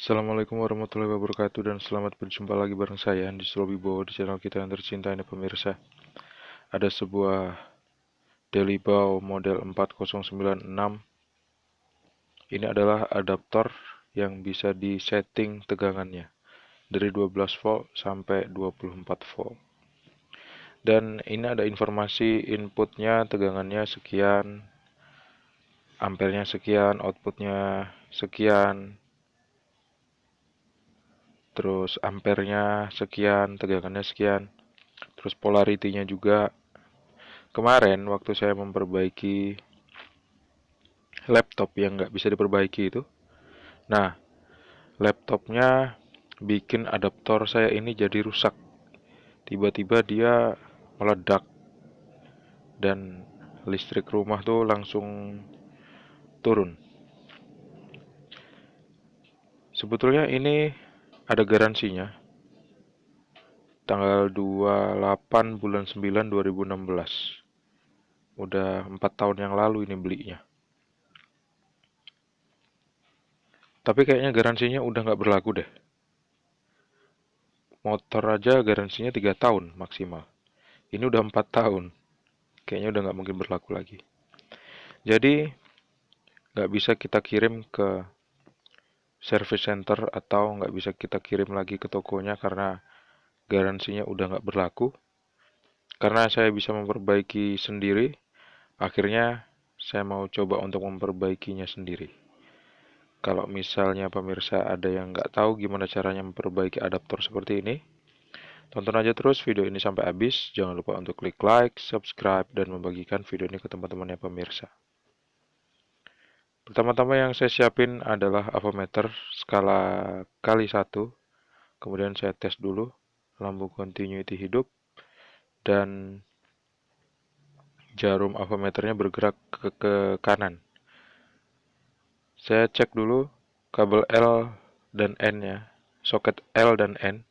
Assalamualaikum warahmatullahi wabarakatuh dan selamat berjumpa lagi bareng saya di Slobibo di channel kita yang tercinta ini pemirsa. Ada sebuah Delibow model 4096. Ini adalah adaptor yang bisa disetting tegangannya dari 12 volt sampai 24 volt. Dan ini ada informasi inputnya tegangannya sekian, ampernya sekian, outputnya sekian, terus ampernya sekian, tegangannya sekian, terus polaritinya juga. Kemarin waktu saya memperbaiki laptop yang nggak bisa diperbaiki itu, nah laptopnya bikin adaptor saya ini jadi rusak. Tiba-tiba dia meledak dan listrik rumah tuh langsung turun. Sebetulnya ini ada garansinya. Tanggal 28 bulan 9 2016. Udah 4 tahun yang lalu ini belinya. Tapi kayaknya garansinya udah nggak berlaku deh. Motor aja garansinya 3 tahun maksimal. Ini udah 4 tahun. Kayaknya udah nggak mungkin berlaku lagi. Jadi nggak bisa kita kirim ke service center atau nggak bisa kita kirim lagi ke tokonya karena garansinya udah nggak berlaku. Karena saya bisa memperbaiki sendiri, akhirnya saya mau coba untuk memperbaikinya sendiri. Kalau misalnya pemirsa ada yang nggak tahu gimana caranya memperbaiki adaptor seperti ini, tonton aja terus video ini sampai habis. Jangan lupa untuk klik like, subscribe, dan membagikan video ini ke teman-temannya pemirsa. Pertama-tama yang saya siapin adalah avometer skala kali 1. Kemudian saya tes dulu lampu continuity hidup dan jarum avometernya bergerak ke kanan. Saya cek dulu kabel L dan N-nya, soket L dan N.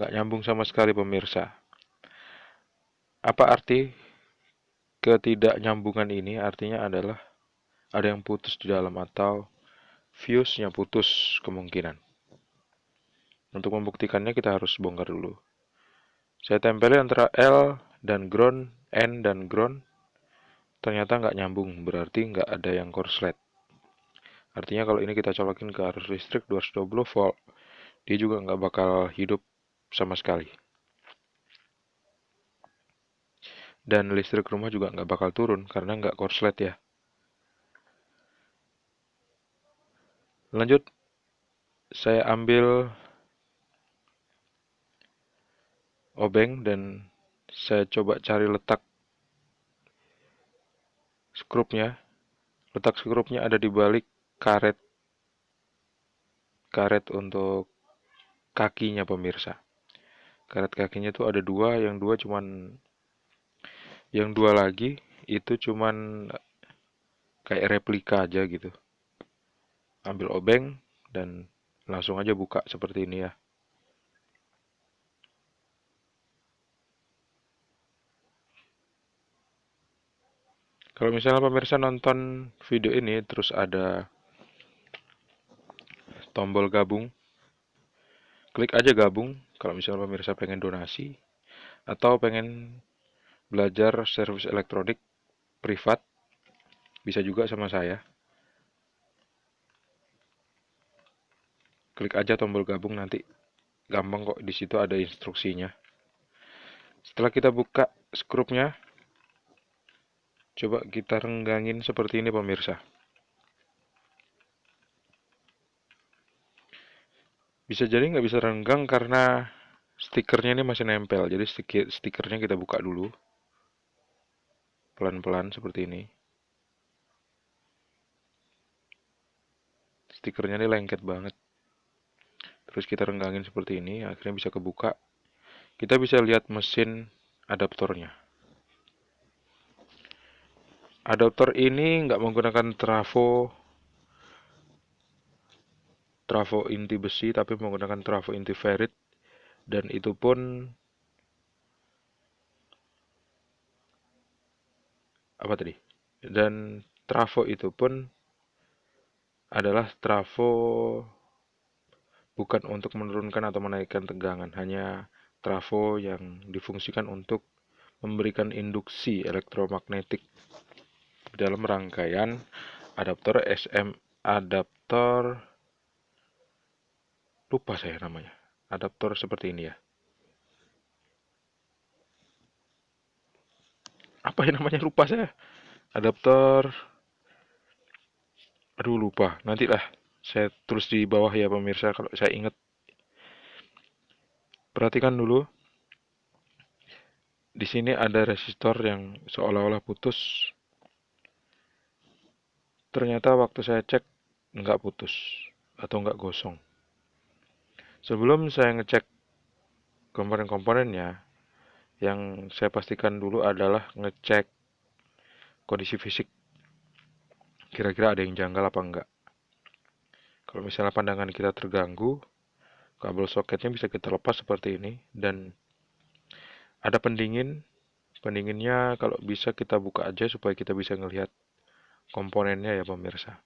Nggak nyambung sama sekali pemirsa. Apa arti ketidaknyambungan ini? Artinya adalah ada yang putus di dalam atau fuse-nya putus kemungkinan. Untuk membuktikannya kita harus bongkar dulu. Saya tempelin antara L dan ground, N dan ground. Ternyata nggak nyambung, berarti nggak ada yang korslet. Artinya kalau ini kita colokin ke arus listrik 220 volt, dia juga nggak bakal hidup sama sekali. Dan listrik rumah juga nggak bakal turun karena nggak korslet ya. Lanjut, saya ambil obeng dan saya coba cari letak skrupnya. Letak skrupnya ada di balik karet karet untuk kakinya pemirsa. Karet kakinya tuh ada dua, yang dua lagi itu cuman kayak replika aja gitu. Ambil obeng dan langsung aja buka seperti ini ya. Kalau misalnya pemirsa nonton video ini terus ada tombol gabung, klik aja gabung kalau misalnya pemirsa pengen donasi atau pengen belajar servis elektronik privat, bisa juga sama saya. Klik aja tombol gabung nanti gampang kok, di situ ada instruksinya. Setelah kita buka skrupnya, coba kita renggangin seperti ini pemirsa. Bisa jadi nggak bisa renggang karena stikernya ini masih nempel. Jadi stikernya kita buka dulu. Pelan-pelan seperti ini. Stikernya ini lengket banget. Terus kita renggangin seperti ini, akhirnya bisa kebuka. Kita bisa lihat mesin adaptornya. Adaptor ini nggak menggunakan trafo inti besi, tapi menggunakan trafo inti ferrit. Dan itu pun apa tadi? Dan trafo itu pun adalah trafo bukan untuk menurunkan atau menaikkan tegangan, hanya trafo yang difungsikan untuk memberikan induksi elektromagnetik dalam rangkaian adaptor adaptor, lupa saya namanya. Adaptor seperti ini ya. Apa ya namanya, lupa saya. Adaptor, aduh lupa. Nantilah saya tulis di bawah ya pemirsa kalau saya ingat. Perhatikan dulu. Di sini ada resistor yang seolah-olah putus. Ternyata waktu saya cek nggak putus atau nggak gosong. Sebelum saya ngecek komponen-komponennya, yang saya pastikan dulu adalah ngecek kondisi fisik. Kira-kira ada yang janggal apa enggak. Kalau misalnya pandangan kita terganggu, kabel soketnya bisa kita lepas seperti ini. Dan ada pendingin. Pendinginnya kalau bisa kita buka aja supaya kita bisa ngelihat komponennya ya pemirsa.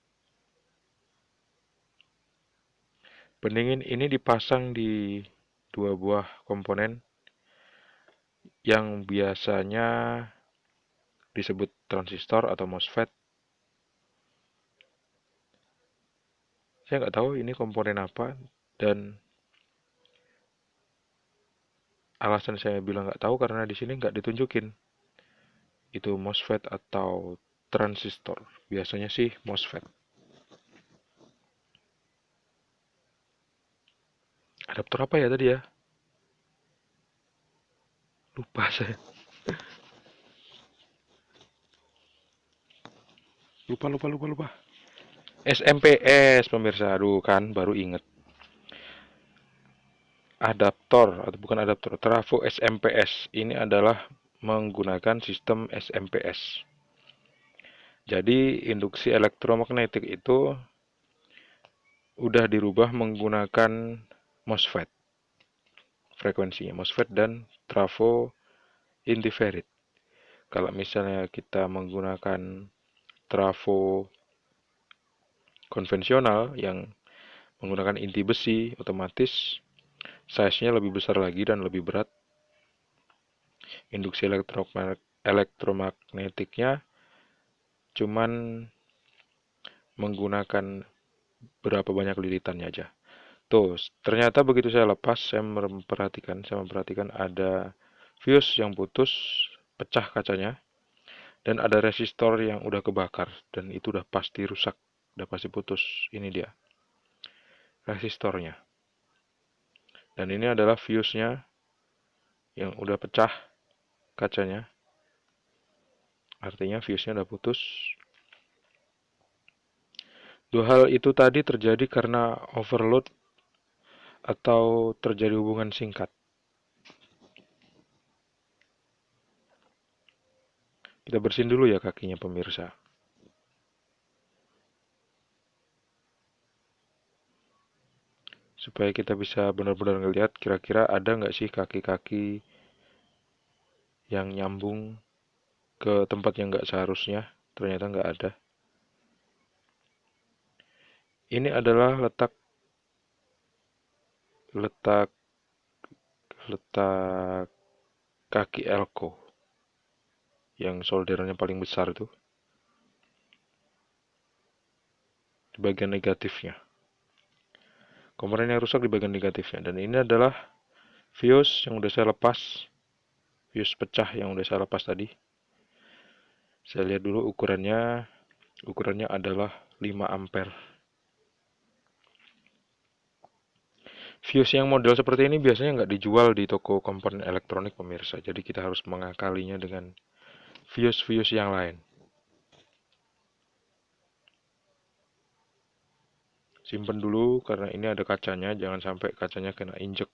Pendingin ini dipasang di dua buah komponen yang biasanya disebut transistor atau MOSFET. Saya nggak tahu ini komponen apa, dan alasan saya bilang nggak tahu karena di sini nggak ditunjukin itu MOSFET atau transistor. Biasanya sih MOSFET. Adaptor apa ya tadi ya? Lupa saya. Lupa. SMPS pemirsa. Aduh kan baru inget. Adaptor atau bukan adaptor, trafo SMPS. Ini adalah menggunakan sistem SMPS. Jadi induksi elektromagnetik itu udah dirubah menggunakan MOSFET. Frekuensinya MOSFET dan trafo intiferit. Kalau misalnya kita menggunakan trafo konvensional yang menggunakan inti besi, otomatis size-nya lebih besar lagi dan lebih berat. Induksi elektromagnetiknya cuman menggunakan berapa banyak lilitannya aja. Tuh, ternyata begitu saya lepas, saya memperhatikan ada fuse yang putus, pecah kacanya, dan ada resistor yang udah kebakar, dan itu udah pasti rusak, udah pasti putus. Ini dia, resistornya. Dan ini adalah fuse-nya yang udah pecah kacanya. Artinya fuse-nya udah putus. Dua hal itu tadi terjadi karena overload atau terjadi hubungan singkat. Kita bersihin dulu ya kakinya pemirsa. Supaya kita bisa benar-benar ngelihat kira-kira ada nggak sih kaki-kaki yang nyambung ke tempat yang nggak seharusnya. Ternyata nggak ada. Ini adalah letak letak letak kaki elko yang solderannya paling besar itu di bagian negatifnya. Komponen yang rusak di bagian negatifnya. Dan ini adalah fuse yang udah saya lepas. Fuse pecah yang udah saya lepas tadi. Saya lihat dulu ukurannya. Ukurannya adalah 5 ampere. Fuse yang model seperti ini biasanya nggak dijual di toko komponen elektronik pemirsa. Jadi kita harus mengakalinya dengan fuse-fuse yang lain. Simpen dulu karena ini ada kacanya, jangan sampai kacanya kena injek.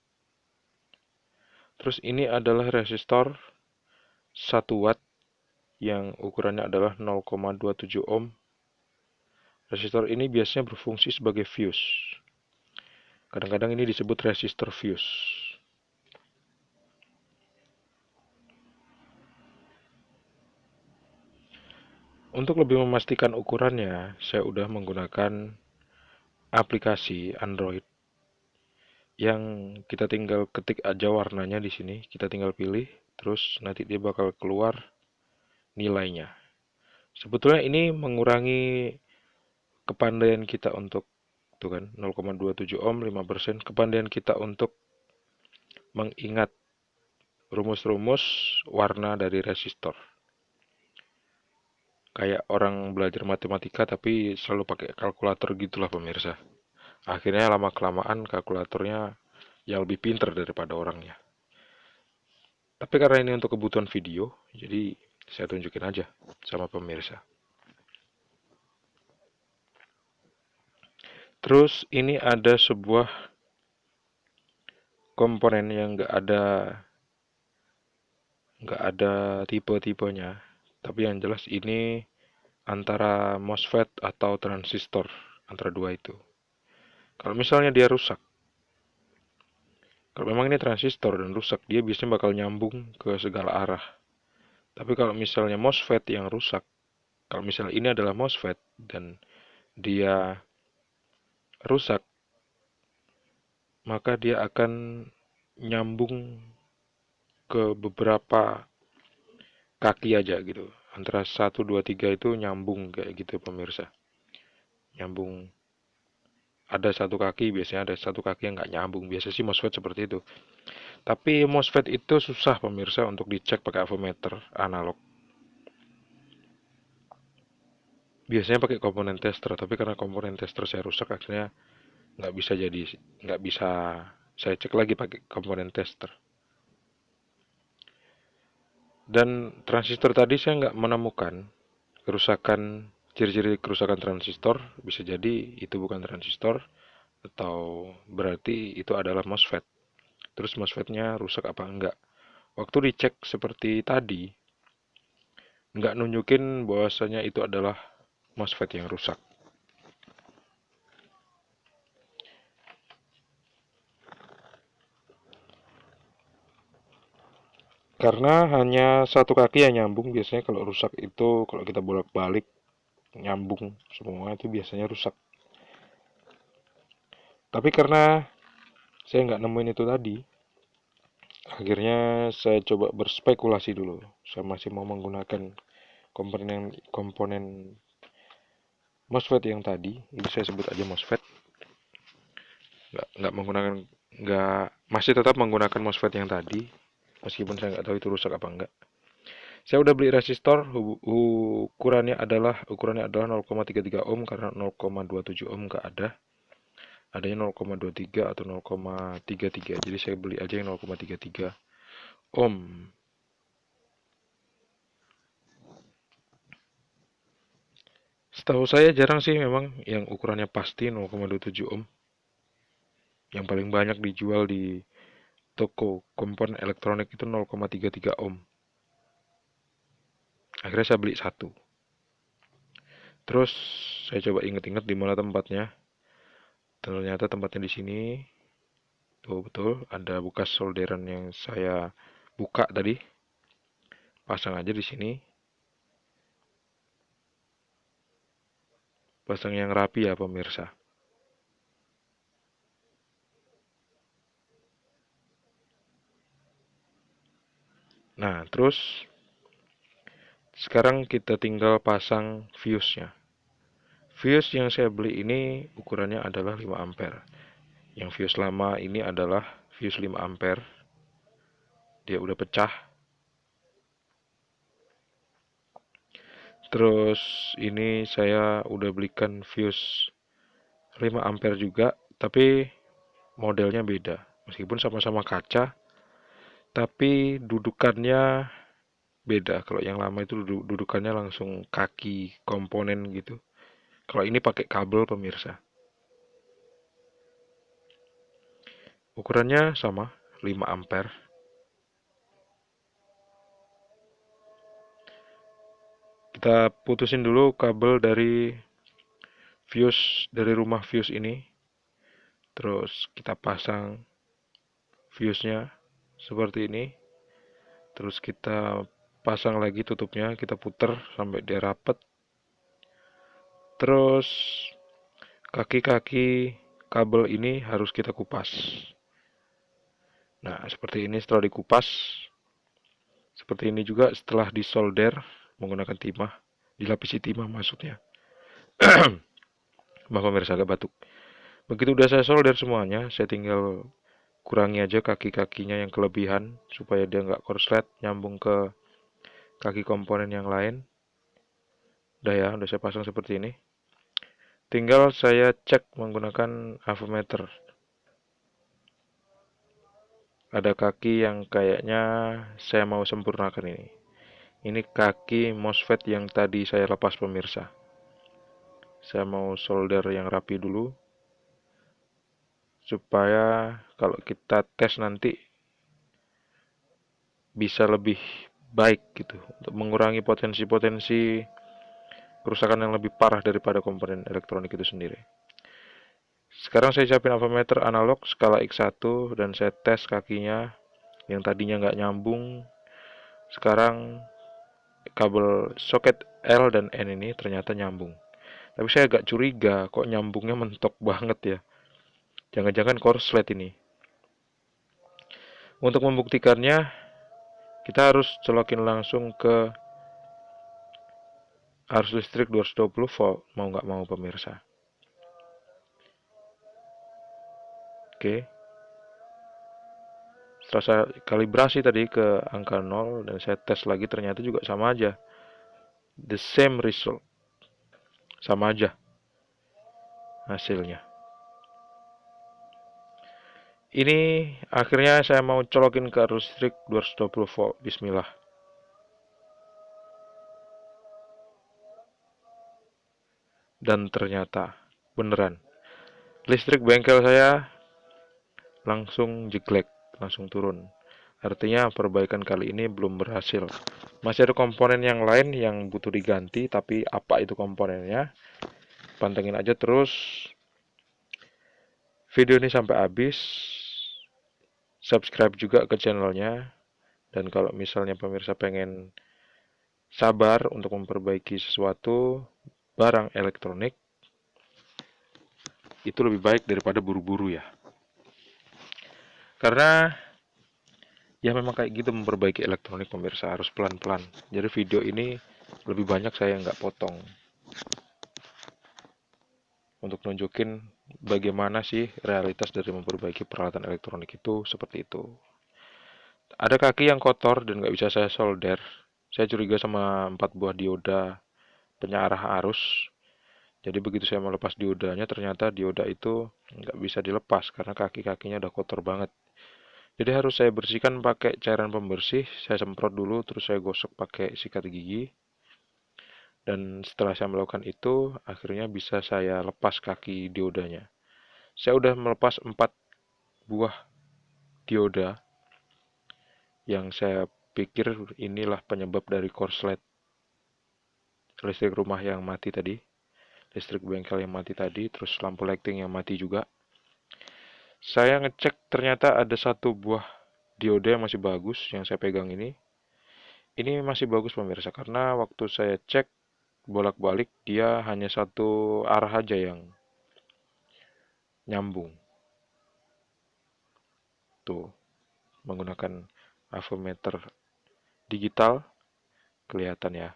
Terus ini adalah resistor 1 watt yang ukurannya adalah 0,27 ohm. Resistor ini biasanya berfungsi sebagai fuse. Kadang-kadang ini disebut resistor fuse. Untuk lebih memastikan ukurannya, saya udah menggunakan aplikasi Android yang kita tinggal ketik aja warnanya di sini, kita tinggal pilih, terus nanti dia bakal keluar nilainya. Sebetulnya ini mengurangi kepandaian kita untuk tuh kan 0,27 ohm 5%, kepandaian kita untuk mengingat rumus-rumus warna dari resistor. Kayak orang belajar matematika tapi selalu pakai kalkulator gitulah pemirsa. Akhirnya lama-kelamaan kalkulatornya ya lebih pinter daripada orangnya. Tapi karena ini untuk kebutuhan video, jadi saya tunjukin aja sama pemirsa. Terus ini ada sebuah komponen yang nggak ada tipe-tipenya. Tapi yang jelas ini antara MOSFET atau transistor, antara dua itu. Kalau misalnya dia rusak, kalau memang ini transistor dan rusak, dia biasanya bakal nyambung ke segala arah. Tapi kalau misalnya MOSFET yang rusak, kalau misalnya ini adalah MOSFET dan dia rusak, maka dia akan nyambung ke beberapa kaki aja gitu. Antara 1, 2, 3 itu nyambung kayak gitu pemirsa. Nyambung. Ada satu kaki, biasanya ada satu kaki yang nggak nyambung. Biasa sih MOSFET seperti itu. Tapi MOSFET itu susah pemirsa untuk dicek pakai avometer analog. Biasanya pakai komponen tester, tapi karena komponen tester saya rusak, akhirnya nggak bisa saya cek lagi pakai komponen tester. Dan transistor tadi saya nggak menemukan kerusakan, ciri-ciri kerusakan transistor. Bisa jadi itu bukan transistor, atau berarti itu adalah MOSFET. Terus MOSFET-nya rusak apa enggak? Waktu dicek seperti tadi, nggak nunjukin bahwasanya itu adalah MOSFET yang rusak. Karena hanya satu kaki yang nyambung, biasanya kalau rusak itu, kalau kita bolak-balik nyambung semua itu biasanya rusak. Tapi karena saya nggak nemuin itu tadi, akhirnya saya coba berspekulasi dulu. Saya masih mau menggunakan komponen MOSFET yang tadi, ini saya sebut aja MOSFET. Nggak menggunakan, nggak masih tetap menggunakan MOSFET yang tadi, meskipun saya nggak tahu itu rusak apa enggak. Saya udah beli resistor, ukurannya adalah 0,33 ohm karena 0,27 ohm nggak ada. Adanya 0,23 atau 0,33. Jadi saya beli aja yang 0,33 ohm. Setahu saya jarang sih memang yang ukurannya pasti 0,27 ohm. Yang paling banyak dijual di toko komponen elektronik itu 0,33 ohm. Akhirnya saya beli satu. Terus saya coba inget-inget di mana tempatnya. Ternyata tempatnya di sini. Tuh betul, ada bekas solderan yang saya buka tadi. Pasang aja di sini. Pasang yang rapi ya pemirsa. Nah, terus sekarang kita tinggal pasang fuse-nya. Fuse yang saya beli ini ukurannya adalah 5 ampere. Yang fuse lama ini adalah fuse 5 ampere. Dia udah pecah. Terus ini saya udah belikan fuse 5 ampere juga, tapi modelnya beda. Meskipun sama-sama kaca, tapi dudukannya beda. Kalau yang lama itu dudukannya langsung kaki komponen gitu. Kalau ini pakai kabel pemirsa. Ukurannya sama, 5 ampere. Kita putusin dulu kabel dari rumah fuse ini. Terus kita pasang fuse-nya seperti ini. Terus kita pasang lagi tutupnya, kita puter sampai dia rapet. Terus kaki-kaki kabel ini harus kita kupas. Nah, seperti ini setelah dikupas. Seperti ini juga setelah disolder menggunakan timah, dilapisi timah maksudnya. Maaf pemirsa, agak batuk. Begitu udah saya solder semuanya, saya tinggal kurangi aja kaki-kakinya yang kelebihan supaya dia nggak korslet nyambung ke kaki komponen yang lain. Udah ya, udah saya pasang seperti ini. Tinggal saya cek menggunakan avometer. Ada kaki yang kayaknya saya mau sempurnakan ini. Ini kaki MOSFET yang tadi saya lepas pemirsa. Saya mau solder yang rapi dulu. Supaya kalau kita tes nanti bisa lebih baik gitu. Untuk mengurangi potensi-potensi kerusakan yang lebih parah daripada komponen elektronik itu sendiri. Sekarang saya siapin avometer analog skala X1 dan saya tes kakinya yang tadinya nggak nyambung. Sekarang kabel soket L dan N ini ternyata nyambung. Tapi saya agak curiga kok nyambungnya mentok banget ya. Jangan-jangan korslet ini. Untuk membuktikannya kita harus colokin langsung ke arus listrik 220 volt, mau nggak mau pemirsa. Oke. Setelah saya kalibrasi tadi ke angka 0 dan saya tes lagi ternyata juga sama aja. The same result. Sama aja hasilnya. Ini akhirnya saya mau colokin ke arus listrik 220 volt. Bismillah. Dan ternyata beneran. Listrik bengkel saya langsung jeglek, langsung turun. Artinya perbaikan kali ini belum berhasil. Masih ada komponen yang lain yang butuh diganti, tapi apa itu komponennya? Pantengin aja terus video ini sampai habis. Subscribe juga ke channelnya. Dan kalau misalnya pemirsa pengen sabar untuk memperbaiki sesuatu barang elektronik, itu lebih baik daripada buru-buru ya. Karena ya memang kayak gitu memperbaiki elektronik pemirsa, harus pelan-pelan. Jadi video ini lebih banyak saya nggak potong. Untuk nunjukin bagaimana sih realitas dari memperbaiki peralatan elektronik itu seperti itu. Ada kaki yang kotor dan nggak bisa saya solder. Saya curiga sama 4 buah dioda penyarah arus. Jadi begitu saya melepas diodanya, ternyata dioda itu nggak bisa dilepas karena kaki-kakinya udah kotor banget. Jadi harus saya bersihkan pakai cairan pembersih. Saya semprot dulu, terus saya gosok pakai sikat gigi. Dan setelah saya melakukan itu, akhirnya bisa saya lepas kaki diodanya. Saya udah melepas 4 buah dioda yang saya pikir inilah penyebab dari korslet listrik rumah yang mati tadi. Listrik bengkel yang mati tadi, terus lampu lighting yang mati juga. Saya ngecek ternyata ada 1 buah dioda yang masih bagus, yang saya pegang ini. Ini masih bagus pemirsa, karena waktu saya cek bolak-balik dia hanya 1 arah aja yang nyambung. Tuh, menggunakan avometer digital kelihatan ya,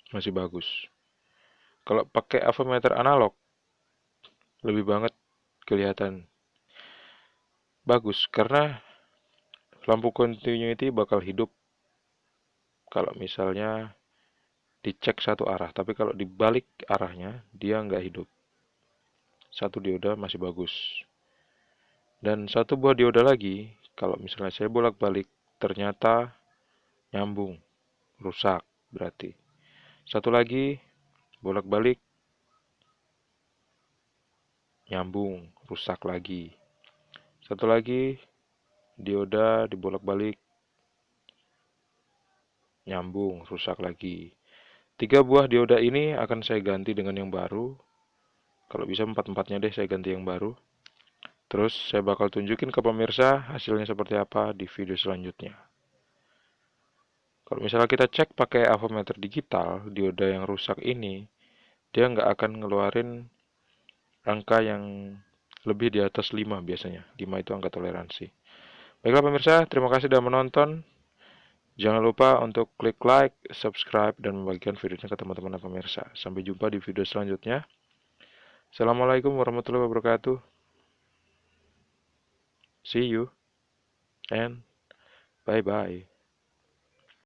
masih bagus. Kalau pakai avometer analog lebih banget kelihatan bagus karena lampu continuity bakal hidup kalau misalnya dicek 1 arah, tapi kalau dibalik arahnya dia nggak hidup. 1 dioda masih bagus. Dan 1 buah dioda lagi, kalau misalnya saya bolak-balik ternyata nyambung, rusak berarti. 1 lagi bolak-balik nyambung, rusak lagi. 1 lagi dioda dibolak-balik nyambung, rusak lagi. 3 buah dioda ini akan saya ganti dengan yang baru. Kalau bisa 4-empatnya deh saya ganti yang baru. Terus saya bakal tunjukin ke pemirsa hasilnya seperti apa di video selanjutnya. Kalau misalnya kita cek pakai avometer digital, dioda yang rusak ini dia nggak akan ngeluarin angka yang lebih di atas 5 biasanya. 5 itu angka toleransi. Baiklah pemirsa, terima kasih sudah menonton. Jangan lupa untuk klik like, subscribe, dan membagikan videonya ke teman-teman pemirsa. Sampai jumpa di video selanjutnya. Assalamualaikum warahmatullahi wabarakatuh. See you and bye-bye.